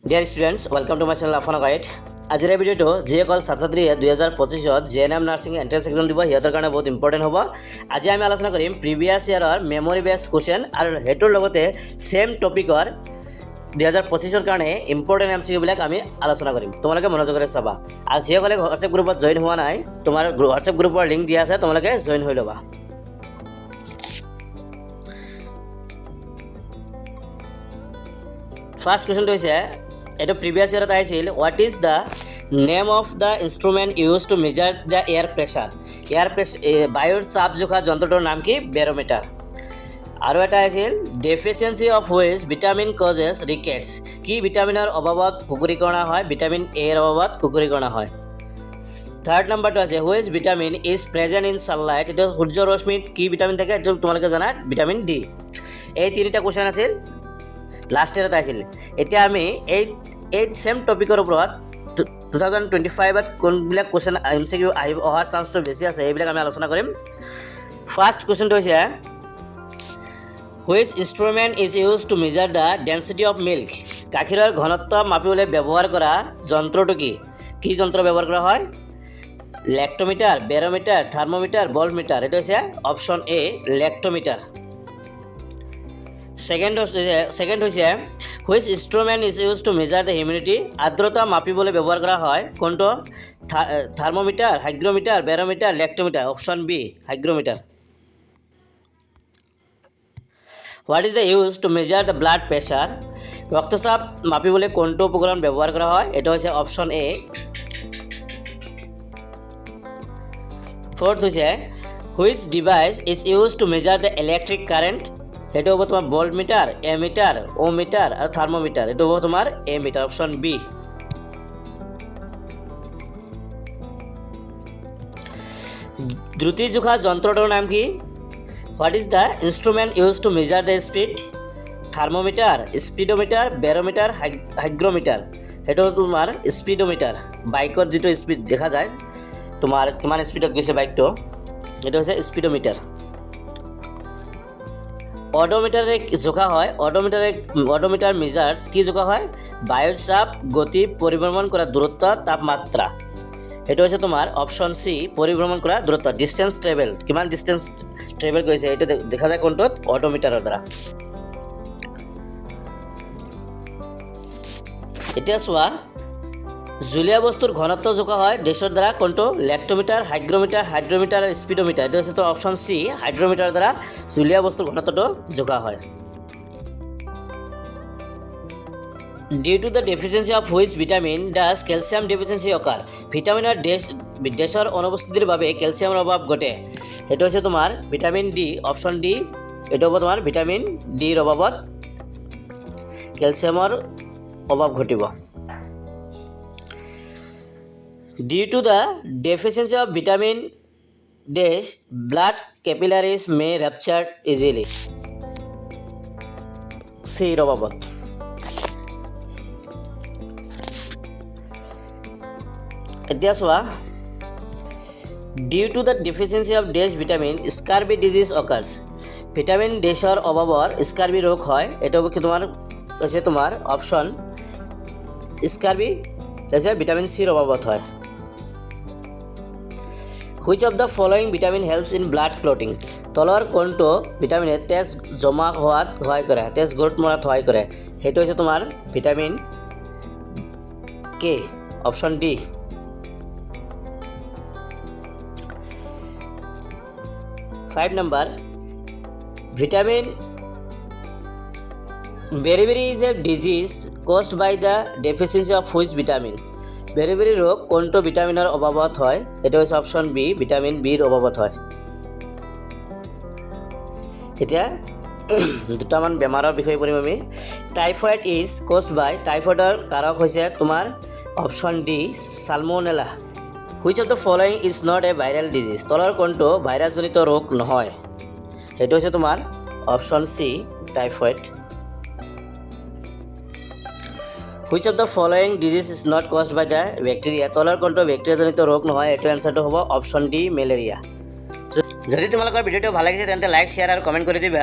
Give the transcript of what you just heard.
Dear students welcome to my channel আফানা guide. আজিৰ এই ভিডিঅ'টো যিসকল ছাত্ৰ ছাত্ৰীয়ে 2025 JNM নাৰ্ছিং এণ্ট্ৰেন্স এক্সাম দিব সিহঁতৰ কাৰণে বহুত ইম্পৰ্টেণ্ট হ'ব। আজি আমি আলোচনা কৰিম প্ৰিভিয়াছ ইয়াৰৰ মেমৰি বেছড কুৱেশ্যন আৰু সেইটোৰ লগতে ছেম টপিকৰ 2025 কাৰণে ইম্পৰ্টেণ্ট MCQ বিলাক আমি আলোচনা কৰিম। তোমালোকে মনোযোগেৰে চাবা আৰু যিসকলে হোৱাটছএপ গ্ৰুপত জইন হোৱা নাই তোমাৰ হোৱাটছএপ গ্ৰুপৰ লিংক দিয়া আছে, তোমালোকে জইন হৈ ল'বা। ফাৰ্ষ্ট কুৱেশ্যনটো হৈছে এইটো প্ৰিভিয়াছ ইয়াৰত আহিছিল, what is the name of the instrument use to measure the air pressure. বায়ুৰ চাপ জোখা যন্ত্ৰটোৰ নাম কি? বেৰ'মিটাৰ। আৰু এটা আছিল deficiency of which vitamin causes rickets. কি ভিটামিনৰ অভাৱত কুকুৰীকণা হয়? ভিটামিন এৰ অভাৱত কুকুৰীকণা হয়। থাৰ্ড নম্বৰটো আছে which vitamin is present in sunlight. এইটো সূৰ্য ৰশ্মিত কি ভিটামিন থাকে? এইটো তোমালোকে জানা, ভিটামিন ডি। এই তিনিটা কুৱেশ্যন আছিল লাষ্ট ইয়াৰত আহিছিল। এতিয়া আমি এই ছেম টপিকৰ ওপৰত 2025ত কোনবিলাক কুৱেশ্যন MCQ অহাৰ চান্সটো বেছি আছে এইবিলাক আমি আলোচনা কৰিম। ফাৰ্ষ্ট কুৱেশ্যনটো হৈছে which instrument is use to measure the density of milk. গাখীৰৰ ঘনত্ব মাপিবলৈ ব্যৱহাৰ কৰা যন্ত্ৰটো কি? কি যন্ত্ৰ ব্যৱহাৰ কৰা হয়? Lactometer, barometer, thermometer, voltmeter. এইটো হৈছে অপশ্যন এ, লেক্টোমিটাৰ। ছেকেণ্ড হৈছে which instrument is use to measure the humidity. আৰ্দ্ৰতা মাপিবলৈ ব্যৱহাৰ কৰা হয় কোনটো? Thermometer, hygrometer, barometer, lactometer. Option B, hygrometer. What is the use to measure the blood pressure. ৰক্তচাপ মাপিবলৈ কোনটো উপকৰণ ব্যৱহাৰ কৰা হয়? এইটো হৈছে অপশ্যন এ। ফ'ৰ্থ হৈছে which device is use to measure the electric current. সেইটো হ'ব তোমাৰ ভল্টমিটাৰ, এমিটাৰ, ওমিটাৰ আৰু থাৰ্মোমিটাৰ। এইটো হ'ব তোমাৰ এমিটাৰ, অপশ্যন বি। দ্ৰুতি জোখা যন্ত্ৰটোৰ নাম কি? What is the instrument use to measure the speed. Thermometer, speedometer, barometer, hygrometer. সেইটো তোমাৰ স্পীডোমিটাৰ। বাইকত যিটো স্পীড দেখা যায় তোমাৰ কিমান স্পীডত গৈছে বাইকটো, সেইটো হৈছে স্পীডোমিটাৰ। অডোমিটাৰে জোখা হয়। অডোমিটাৰ মেজাৰ্ছ কি জোখা হয়? বায়ুৰ চাপ, গতি, পৰিভ্ৰমণ কৰা দূৰত্ব, তাপমাত্ৰা। সেইটো হৈছে তোমাৰ অপশ্যন চি, পৰিভ্ৰমণ কৰা দূৰত্ব, ডিষ্টেঞ্চ ট্ৰেভেল। কিমান ডিষ্টেঞ্চ ট্ৰেভেল কৰিছে এইটো দেখা যায় কোনটোত? অডোমিটাৰৰ দ্বাৰা। এতিয়া চোৱা, জুলীয়া বস্তুৰ ঘনত্ব জোখা হয় ডেছৰ দ্বাৰা কোনটো? লেক্টোমিটাৰ, হাইগ্ৰমিটাৰ, হাইড্ৰমিটাৰ আৰু স্পীডোমিটাৰ। এইটো হৈছে অপশ্যন চি, হাইড্ৰমিটাৰৰ দ্বাৰা জুলীয়া বস্তুৰ ঘনত্বটো জোখা হয়। Due to the deficiency of which vitamin does calcium deficiency occur. ভিটামিনৰ ডেছৰ অনুপস্থিতিৰ বাবে কেলছিয়ামৰ অভাৱ ঘটে। সেইটো হৈছে তোমাৰ ভিটামিন ডি, অপশ্যন ডি। এইটো হ'ব তোমাৰ ভিটামিন ডিৰ অভাৱত কেলছিয়ামৰ অভাৱ ঘটিব। Due to the deficiency of vitamin D, blood capillaries may rupture easily. C অভাৱত। এতিয়া চোৱা, due to the deficiency of D vitamin, scurvy disease occurs. Vitamin ডেছৰ অভাৱৰ স্কাৰ্বি ৰোগ হয়। এইটো তোমাৰ হৈছে তোমাৰ অপশ্যন স্কাৰ্বি হৈছে ভিটামিন চিৰ অভাৱত হয়। Which of the following vitamin helps in blood clotting. তলৰ কোনটো ভিটামিনে তেজ জমা হোৱাত সহায় কৰে, তেজ গঢ় মৰাত সহায় কৰে? সেইটো হৈছে তোমাৰ vitamin K, option D. Five number, vitamin beriberi is a disease caused by the deficiency of which vitamin. Beriberi ৰোগ কোনটো ভিটামিনৰ অভাৱত হয়? এইটো হৈছে অপশ্যন বি, ভিটামিন বিৰ অভাৱত হয়। এতিয়া দুটামান বেমাৰৰ বিষয়ে পঢ়িম আমি। Typhoid is caused by. টাইফয়েডৰ কাৰক হৈছে তোমাৰ option D, salmonella. Which of the following is not a viral disease. তলৰ কোনটো ভাইৰাছজনিত ৰোগ নহয়? সেইটো হৈছে তোমাৰ option C, typhoid. Which of the following disease is not caused by the bacteria. তলৰ কোনটো বেক্টেৰিয়াজনিত ৰোগ নহয়? এইটো এনচাৰটো হ'ব অপশ্যন ডি, মেলেৰিয়া। যদি তোমালোকৰ ভিডিঅ'টো ভাল লাগিছে তেন্তে লাইক, শ্বেয়াৰ আৰু কমেণ্ট কৰি দিবা।